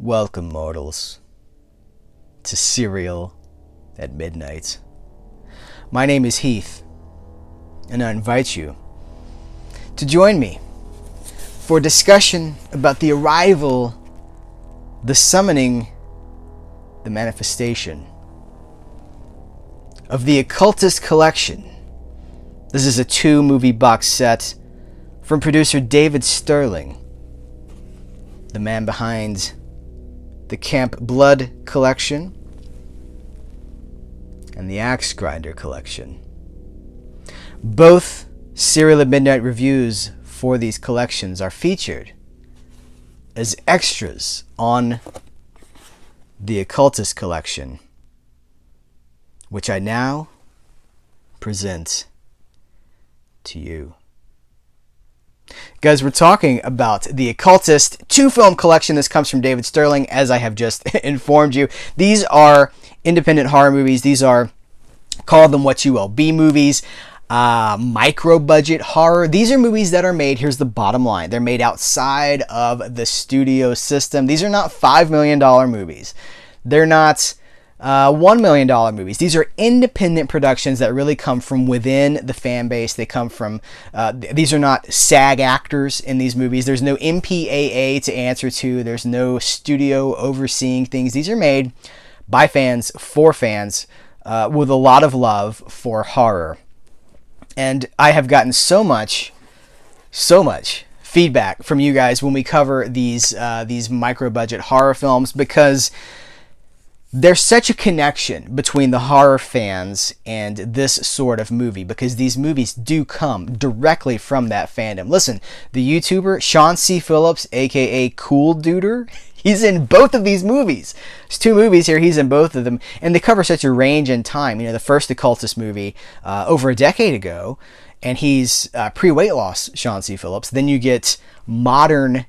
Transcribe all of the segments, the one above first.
Welcome, mortals, to Cereal at Midnight. My name is Heath, and I invite you to join me for a discussion about the arrival, the summoning, the manifestation of the Occultist Collection. This is a 2-movie box set from producer David Sterling, the man behind the Camp Blood Collection and the Axe Grinder Collection. Both Cereal at Midnight reviews for these collections are featured as extras on the Occultist Collection, which I now present to you. Guys, we're talking about the Occultist 2-film collection. This comes from David Sterling, as I have just informed you. These are independent horror movies. These are, call them what you will, B movies, micro-budget horror. These are movies that are made, here's the bottom line, they're made outside of the studio system. These are not $5 million movies. They're not $1 million movies. These are independent productions that really come from within the fan base. They come from, these are not SAG actors in these movies. There's no MPAA to answer to. There's no studio overseeing things. These are made by fans, for fans, with a lot of love for horror. And I have gotten so much feedback from you guys when we cover these micro-budget horror films, because there's such a connection between the horror fans and this sort of movie, because these movies do come directly from that fandom. Listen, the YouTuber Sean C. Phillips, aka Cool Duder, he's in both of these movies. There's 2 movies here, he's in both of them, and they cover such a range in time. You know, the first Occultist movie over a decade ago, and he's pre-weight loss Sean C. Phillips. Then you get modern,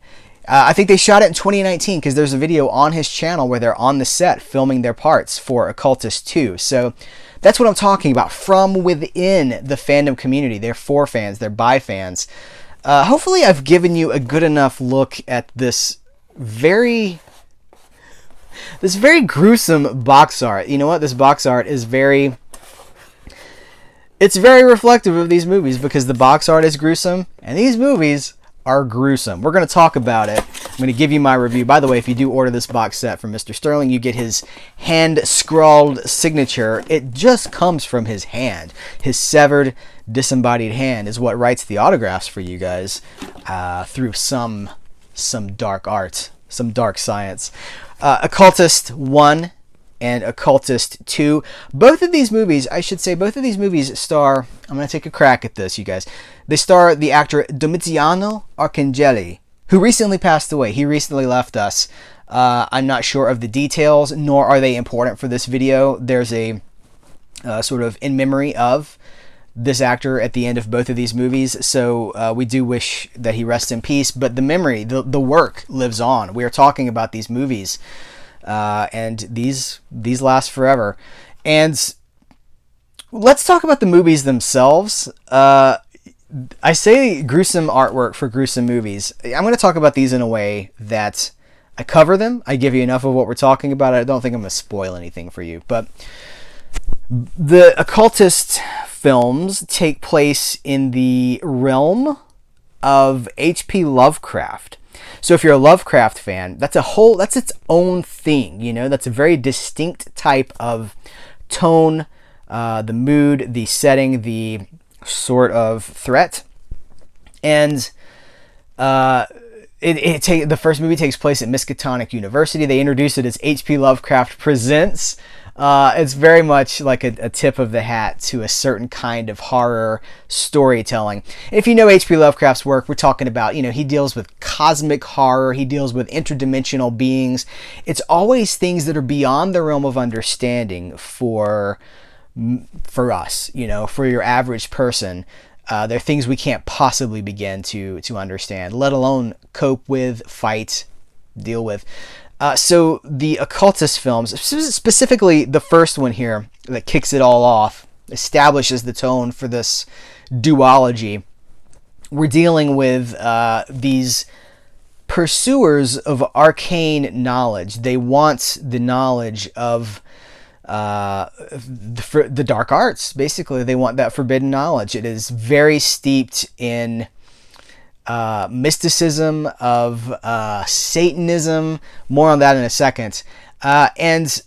I think they shot it in 2019, because there's a video on his channel where they're on the set filming their parts for Occultist 2. So that's what I'm talking about, from within the fandom community. They're for fans, they're by fans. Hopefully I've given you a good enough look at this very gruesome box art. You know what? This box art is it's very reflective of these movies, because the box art is gruesome and these movies are gruesome. We're going to talk about it. I'm going to give you my review. By the way, if you do order this box set from Mr. Sterling, you get his hand-scrawled signature. It just comes from his hand. His severed, disembodied hand is what writes the autographs for you guys through some dark art, some dark science. Occultist 1 and Occultist 2. Both of these movies, star, I'm going to take a crack at this, you guys. They star the actor Domiziano Arcangeli, who recently passed away. He recently left us. I'm not sure of the details, nor are they important for this video. There's a sort of in memory of this actor at the end of both of these movies, so we do wish that he rests in peace, but the memory, the work lives on. We are talking about these movies, and these last forever. And let's talk about the movies themselves. I say gruesome artwork for gruesome movies. I'm going to talk about these in a way that I cover them. I give you enough of what we're talking about. I don't think I'm going to spoil anything for you, but the Occultist films take place in the realm of H.P. Lovecraft. So if you're a Lovecraft fan, that's its own thing, you know. That's a very distinct type of tone, the mood, the setting, the sort of threat. And the first movie takes place at Miskatonic University. They introduce it as H.P. Lovecraft Presents. It's very much like a tip of the hat to a certain kind of horror storytelling. If you know H.P. Lovecraft's work, we're talking about, you know, he deals with cosmic horror, he deals with interdimensional beings. It's always things that are beyond the realm of understanding for us, you know, for your average person. They're things we can't possibly begin to understand, let alone cope with, fight, deal with. So the Occultist films, specifically the first one here that kicks it all off, establishes the tone for this duology. We're dealing with these pursuers of arcane knowledge. They want the knowledge of the dark arts. Basically, they want that forbidden knowledge. It is very steeped in mysticism, of Satanism. More on that in a second. And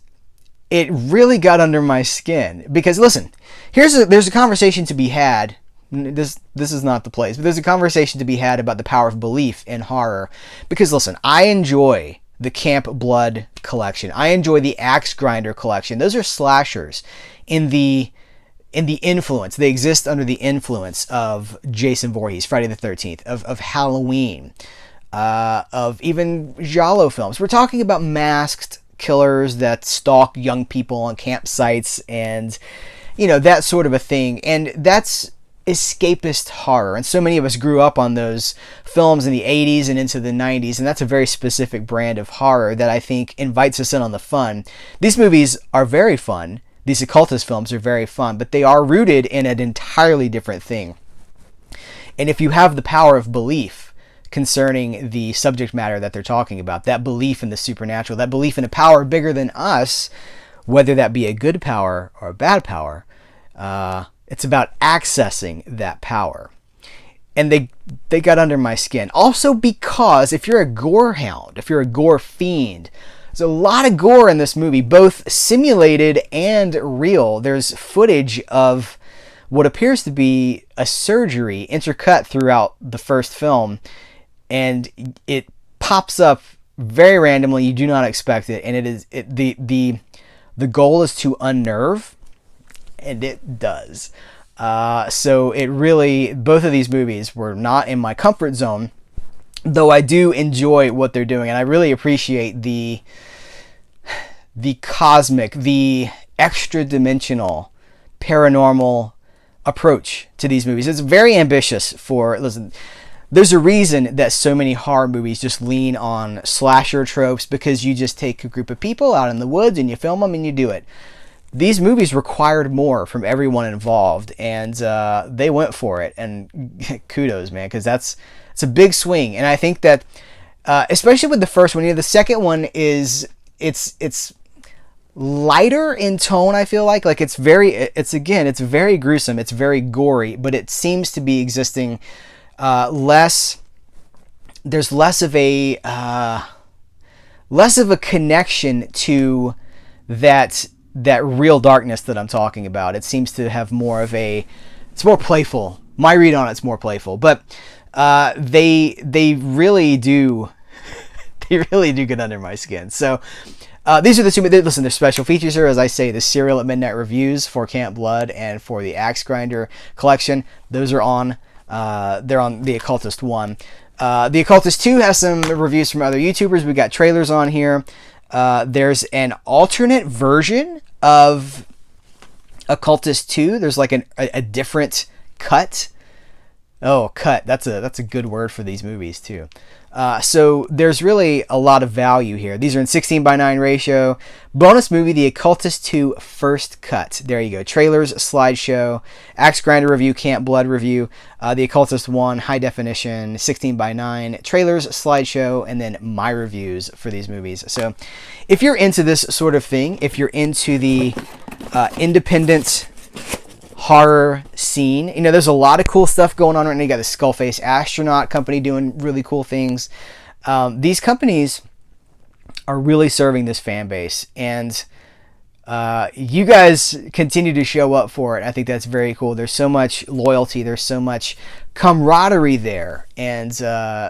it really got under my skin because, listen, there's a conversation to be had. This is not the place, but there's a conversation to be had about the power of belief in horror. Because, listen, I enjoy the Camp Blood collection. I enjoy the Axe Grinder collection. Those are slashers in the influence. They exist under the influence of Jason Voorhees, Friday the 13th, of Halloween, of even giallo films. We're talking about masked killers that stalk young people on campsites and, that sort of a thing. And that's escapist horror. And so many of us grew up on those films in the 80s and into the 90s. And that's a very specific brand of horror that I think invites us in on the fun. These movies are very fun. These occultist films are very fun, but they are rooted in an entirely different thing. And if you have the power of belief concerning the subject matter that they're talking about, that belief in the supernatural, that belief in a power bigger than us, whether that be a good power or a bad power, it's about accessing that power. And they got under my skin. Also because if you're a gore hound, if you're a gore fiend, there's a lot of gore in this movie, both simulated and real. There's footage of what appears to be a surgery intercut throughout the first film, and it pops up very randomly. You do not expect it, and the goal is to unnerve, and it does. So it really, both of these movies were not in my comfort zone, though I do enjoy what they're doing, and I really appreciate the cosmic, the extra-dimensional, paranormal approach to these movies. It's very ambitious listen, there's a reason that so many horror movies just lean on slasher tropes, because you just take a group of people out in the woods and you film them and you do it. These movies required more from everyone involved, and they went for it. And kudos, man, because it's a big swing. And I think that, especially with the first one, the second one is it's lighter in tone. I feel like it's very gruesome. It's very gory, but it seems to be existing less. There's less of a connection to that real darkness that I'm talking about. It seems to have it's more playful. My read on it's more playful, but they really do get under my skin. So these are the two. Listen, there's special features here, as I say, the Serial at Midnight reviews for Camp Blood and for the Axe Grinder collection. Those are on. They're on the Occultist 1. The Occultist 2 has some reviews from other YouTubers. We got trailers on here. There's an alternate version of Occultist 2. There's like a different cut. Oh, cut. That's a good word for these movies too. So there's really a lot of value here. These are in 16:9 ratio. Bonus movie, The Occultist 2 First Cut. There you go. Trailers, slideshow, Axe Grinder review, Camp Blood review, The Occultist 1 high definition, 16:9, trailers, slideshow, and then my reviews for these movies. So if you're into this sort of thing, if you're into the independent horror scene, there's a lot of cool stuff going on right now. You got the Skullface Astronaut company doing really cool things. These companies are really serving this fan base, and you guys continue to show up for it. I think that's very cool. There's so much loyalty, there's so much camaraderie there, and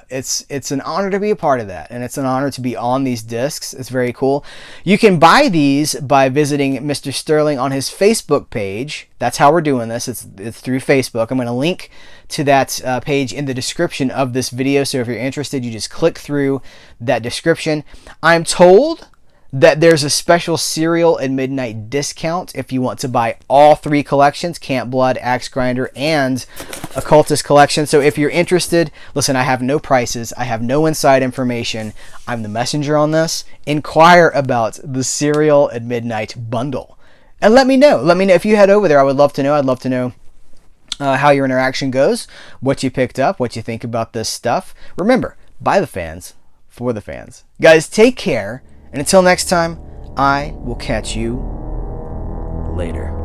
it's an honor to be a part of that, and it's an honor to be on these discs. It's very cool. You can buy these by visiting Mr. Sterling on his Facebook page. That's how we're doing this. It's through Facebook. I'm going to link to that page in the description of this video, so if you're interested, you just click through that description. I'm told that there's a special Serial at Midnight discount if you want to buy all three collections, Camp Blood, Axe Grinder, and Occultist Collection. So if you're interested, listen, I have no prices. I have no inside information. I'm the messenger on this. Inquire about the Serial at Midnight bundle. And let me know. Let me know if you head over there. I would love to know. I'd love to know how your interaction goes, what you picked up, what you think about this stuff. Remember, by the fans, for the fans. Guys, take care, and until next time, I will catch you later.